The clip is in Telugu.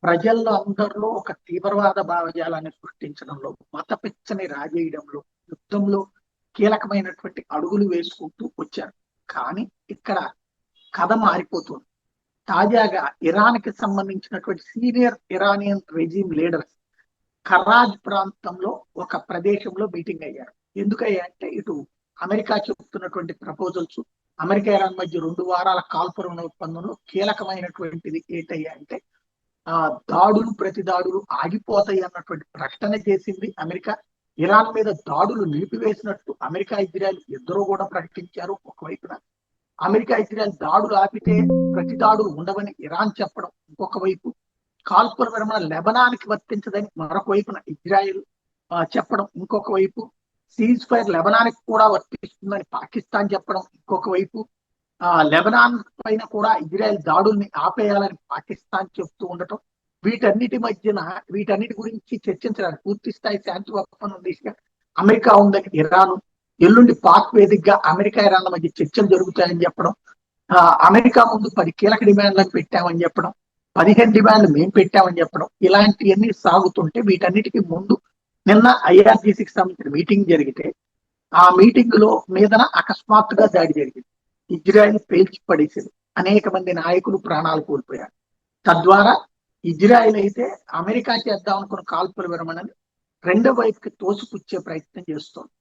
ప్రజల్లో అందరిలో ఒక తీవ్రవాద భావజాలాన్ని సృష్టించడంలో, మత పిచ్చని రాజేయడంలో, యుద్ధంలో కీలకమైనటువంటి అడుగులు వేసుకుంటూ వచ్చారు. కానీ ఇక్కడ కథ మారిపోతుంది. తాజాగా ఇరాన్ కి సంబంధించినటువంటి సీనియర్ ఇరానియన్ రెజీమ్ లీడర్స్ కరాజ్ ప్రాంతంలో ఒక ప్రదేశంలో మీటింగ్ అయ్యారు. ఎందుకయ్యారంటే ఇటు అమెరికా చెబుతున్నటువంటి ప్రపోజల్స్, అమెరికా ఇరాన్ మధ్య 2 వారాల కాల్పురం ఒప్పందంలో కీలకమైనటువంటిది ఏంటయ్యా అంటే దాడులు ప్రతి దాడులు ఆగిపోతాయి అన్నటువంటి ప్రకటన చేసింది అమెరికా. ఇరాన్ మీద దాడులు నిలిపివేసినట్టు అమెరికా, ఇజ్రాయెల్ ఇద్దరు కూడా ప్రకటించారు. ఒకవైపున అమెరికా, ఇజ్రాయెల్ దాడులు ఆపితే ప్రతి దాడులు ఉండవని ఇరాన్ చెప్పడం, ఇంకొక వైపు కాల్పుల విరమణ లెబనాన్కి వర్తించదని మరొక వైపున ఇజ్రాయెల్ చెప్పడం, ఇంకొక వైపు సీజ్ ఫైర్ లెబనాన్కి కూడా వర్తిస్తుందని పాకిస్తాన్ చెప్పడం, ఇంకొక వైపు లెబనాన్ పైన కూడా ఇజ్రాయెల్ దాడుల్ని ఆపేయాలని పాకిస్తాన్ చెప్తూ ఉండటం, వీటన్నిటి గురించి చర్చించడానికి పూర్తి స్థాయి శాంతి ఒప్పందం దిశగా అమెరికా ఉందని ఇరాన్, ఎల్లుండి పాక్ వేదికగా అమెరికా, ఇరాన్ల మధ్య చర్చలు జరుగుతాయని చెప్పడం, అమెరికా ముందు 10 కీలక డిమాండ్లను పెట్టామని చెప్పడం, 15 డిమాండ్లు మేము పెట్టామని చెప్పడం, ఇలాంటివన్నీ సాగుతుంటే వీటన్నిటికీ ముందు నిన్న ఐఆర్జీసీకి సంబంధించిన మీటింగ్ జరిగితే ఆ మీటింగ్ లో మీదన అకస్మాత్తుగా దాడి జరిగింది. ఇజ్రాయెల్ పేల్చి పడేసింది. అనేక మంది నాయకులు ప్రాణాలు కోల్పోయారు. తద్వారా ఇజ్రాయెల్ అయితే అమెరికా చేద్దాం అనుకున్న కాల్పుల విరమణని రెండో వైపుకి తోసిపుచ్చే ప్రయత్నం చేస్తోంది.